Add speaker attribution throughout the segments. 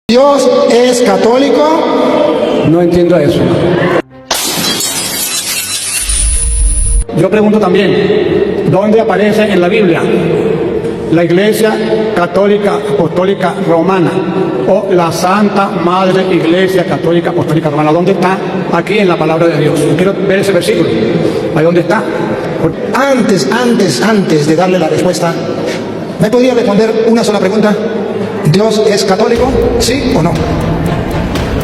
Speaker 1: ¿Dios es católico?
Speaker 2: No entiendo eso. Yo pregunto también, ¿dónde aparece en la Biblia la Iglesia Católica Apostólica Romana o la Santa Madre Iglesia Católica Apostólica Romana? ¿Dónde está? Aquí en la palabra de Dios. Yo quiero ver ese versículo. ¿Ahí dónde está?
Speaker 1: Antes de darle la respuesta, ¿me podría responder una sola pregunta? ¿Dios es católico? ¿Sí o no?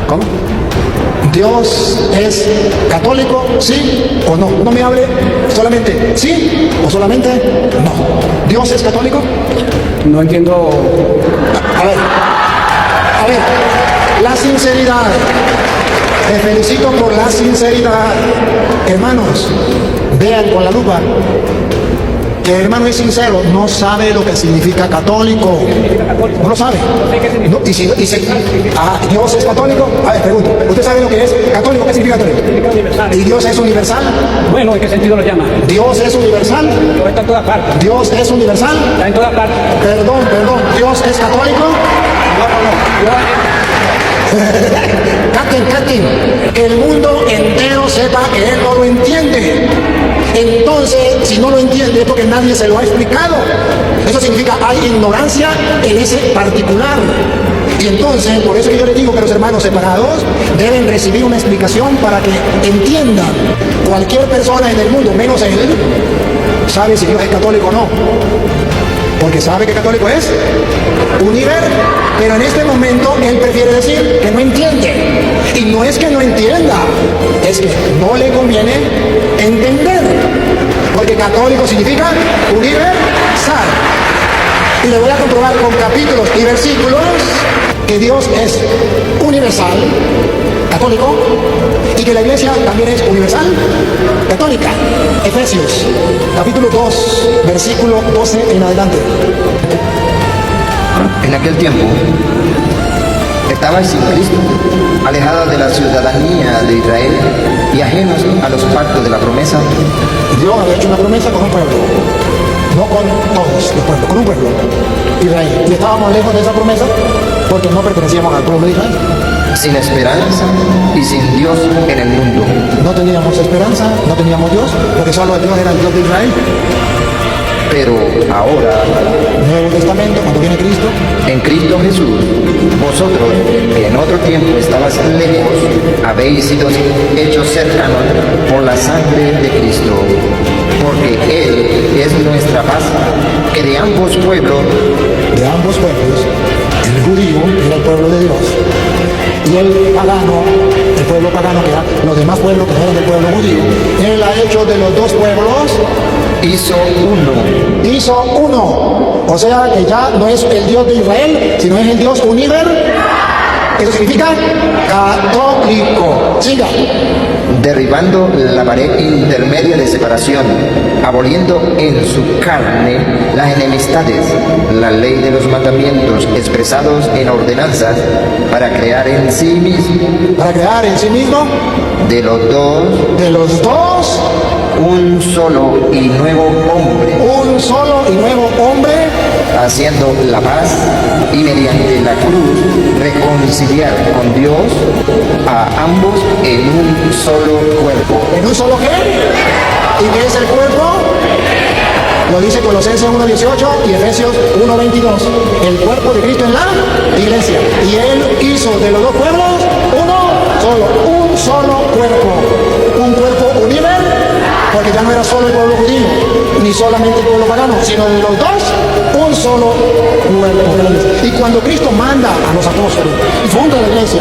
Speaker 2: ¿Cómo?
Speaker 1: ¿Dios es católico? ¿Sí o no? No me hable solamente sí o solamente no. ¿Dios es católico?
Speaker 2: No entiendo.
Speaker 1: A ver, la sinceridad. Te felicito por la sinceridad. Hermanos, vean con la lupa. Que el hermano es sincero, no sabe lo que significa católico. No lo sabe. No, ¿Dios es católico? A ver, pregunto. ¿Usted sabe lo que es católico? ¿Qué significa católico? ¿Y Dios es universal?
Speaker 2: Bueno, ¿en qué sentido lo llama?
Speaker 1: ¿Dios es universal?
Speaker 2: Dios está en todas partes.
Speaker 1: ¿Dios es universal?
Speaker 2: Está en todas partes.
Speaker 1: Perdón. ¿Dios es católico? Captain, que el mundo entero sepa que él no lo entiende. Entonces, si no lo entiende es porque nadie se lo ha explicado. Eso significa hay ignorancia en ese particular. Y entonces, por eso que yo les digo que los hermanos separados deben recibir una explicación para que entiendan. Cualquier persona en el mundo, menos él, sabe si Dios es católico o no. Porque sabe que católico es univer, pero en este momento él prefiere decir que no entiende. Y no es que no entienda, es que no le conviene entender. Porque católico significa universal. Y le voy a comprobar con capítulos y versículos que Dios es universal, católico, y que la iglesia también es universal, católica. Efesios, capítulo 2, versículo 12 en adelante.
Speaker 3: En aquel tiempo estabais sin Cristo, alejados de la ciudadanía de Israel y ajenos a los pactos de la promesa.
Speaker 1: Dios había hecho una promesa con un pueblo, no con todos los pueblos, con un pueblo, Israel. Y estábamos lejos de esa promesa porque no pertenecíamos al pueblo de Israel.
Speaker 3: Sin esperanza y sin Dios en el mundo.
Speaker 1: No teníamos esperanza, no teníamos Dios, porque solo Dios era el Dios de Israel.
Speaker 3: Pero ahora,
Speaker 1: Nuevo Testamento, cuando viene Cristo,
Speaker 3: en Cristo Jesús, vosotros que en otro tiempo estabais lejos, habéis sido hechos cercanos por la sangre de Cristo. Porque Él es nuestra paz, que de ambos pueblos,
Speaker 1: el judío era el pueblo de Dios. Y el pagano, el pueblo pagano, que eran los demás pueblos que no eran del pueblo judío, Él ha hecho de los dos pueblos,
Speaker 3: hizo uno.
Speaker 1: O sea que ya no es el Dios de Israel, sino es el Dios universal. Eso significa católico. Siga.
Speaker 3: Derribando la pared intermedia de separación, aboliendo en su carne las enemistades, la ley de los mandamientos expresados en ordenanzas, para crear en sí mismo de los dos un solo y nuevo hombre, haciendo la paz, y mediante la cruz reconciliar con Dios a ambos en un solo cuerpo.
Speaker 1: ¿En un solo qué? ¿Y qué es el cuerpo? Lo dice Colosenses 1:18 y Efesios 1:22. El cuerpo de Cristo en la iglesia. Y Él hizo de los dos pueblos un solo cuerpo. Un cuerpo universal, porque ya no era solo el pueblo judío, ni solamente el pueblo pagano, sino de los dos, un solo cuerpo. Y cuando Cristo manda a los apóstoles y funda la iglesia,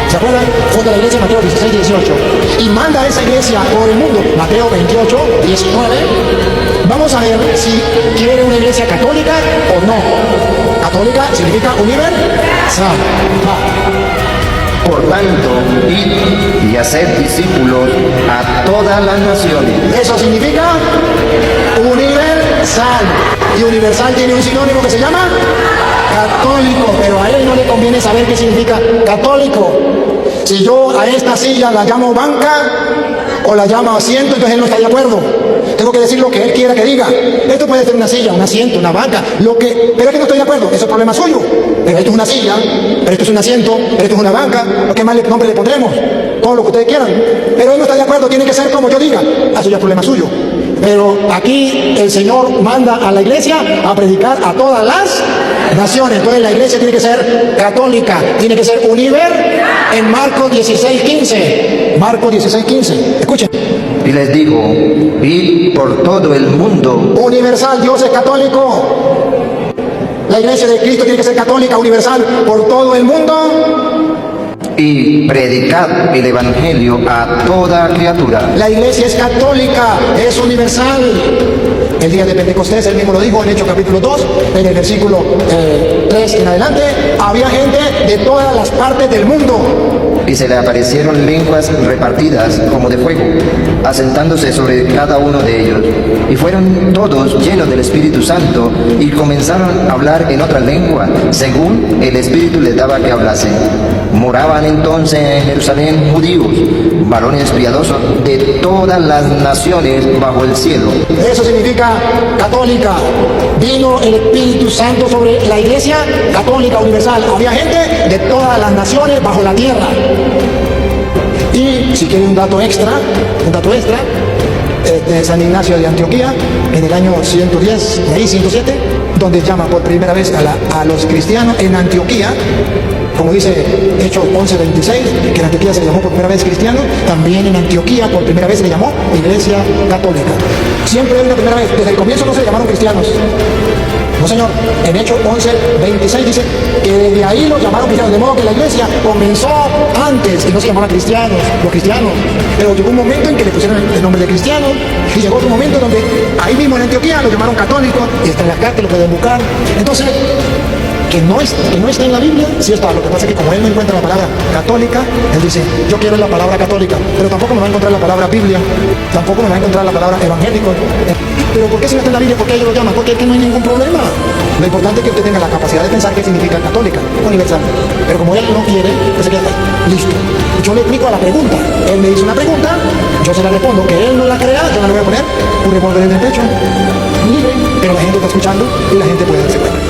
Speaker 1: ¿se acuerdan? Funda la iglesia en Mateo 16:18 y manda a esa iglesia por el mundo, Mateo 28:19. Vamos a ver si quiere una iglesia católica o no. Católica significa universal.
Speaker 3: Por tanto, id y hacer discípulos a todas las naciones.
Speaker 1: Eso significa universal. Y universal tiene un sinónimo que se llama católico, pero a él no le conviene saber qué significa católico. Si yo a esta silla la llamo banca o la llamo asiento, entonces él no está de acuerdo. Tengo tengo que decir lo que él quiera que diga. Esto puede ser una silla, un asiento, una banca, pero es que no estoy de acuerdo, eso es problema suyo. Pero esto es una silla, pero esto es un asiento, pero esto es una banca, ¿qué más nombre le pondremos? Todo lo que ustedes quieran. Pero él no está de acuerdo, tiene que ser como yo diga. Eso ya es problema suyo. Pero aquí el Señor manda a la iglesia a predicar a todas las naciones. Entonces la iglesia tiene que ser católica, tiene que ser universal. En Marcos 16:15. Marcos 16:15. Escuchen.
Speaker 3: Y les digo, id por todo el mundo.
Speaker 1: Universal, Dios es católico. La iglesia de Cristo tiene que ser católica, universal, por todo el mundo.
Speaker 3: Y predicad el evangelio a toda criatura.
Speaker 1: La iglesia es católica, es universal. El día de Pentecostés, él mismo lo dijo en Hechos capítulo 2, en el versículo 3 en adelante, había gente de todas las partes del mundo.
Speaker 3: Y se le aparecieron lenguas repartidas como de fuego, asentándose sobre cada uno de ellos. Y fueron todos llenos del Espíritu Santo y comenzaron a hablar en otra lengua, según el Espíritu les daba que hablasen. Moraban entonces en Jerusalén judíos, varones piadosos de todas las naciones bajo el cielo.
Speaker 1: Eso significa católica. Vino el Espíritu Santo sobre la iglesia católica universal. Había gente de todas las naciones bajo la tierra. Y si quieren un dato extra, de San Ignacio de Antioquía, en el año 110, de ahí 107, donde llama por primera vez a los cristianos en Antioquía, como dice Hechos 11:26, que en Antioquía se le llamó por primera vez cristiano, también en Antioquía por primera vez se le llamó Iglesia Católica. Siempre hay una primera vez, desde el comienzo no se le llamaron cristianos. No señor, en Hechos 11:26 dice que desde ahí los llamaron cristianos, de modo que la iglesia comenzó antes y no se llamaba cristianos, los cristianos, pero llegó un momento en que le pusieron el nombre de cristianos y llegó otro momento donde ahí mismo en Antioquía lo llamaron católicos y está en la carta, lo pueden buscar. Entonces, que no está en la Biblia, sí está. Lo que pasa es que como él no encuentra la palabra católica, él dice, yo quiero la palabra católica, pero tampoco me va a encontrar la palabra Biblia, tampoco me va a encontrar la palabra evangélico. Pero ¿por qué si no está en la Biblia? ¿Por qué ellos lo llaman? Porque es que no hay ningún problema. Lo importante es que usted tenga la capacidad de pensar qué significa católica, universal. Pero como él no quiere, pues se queda ahí. Listo. Yo le explico a la pregunta. Él me hizo una pregunta, yo se la respondo. Que él no la crea, yo no le voy a poner un revólver en el pecho. Libre. Pero la gente está escuchando y la gente puede darse cuenta.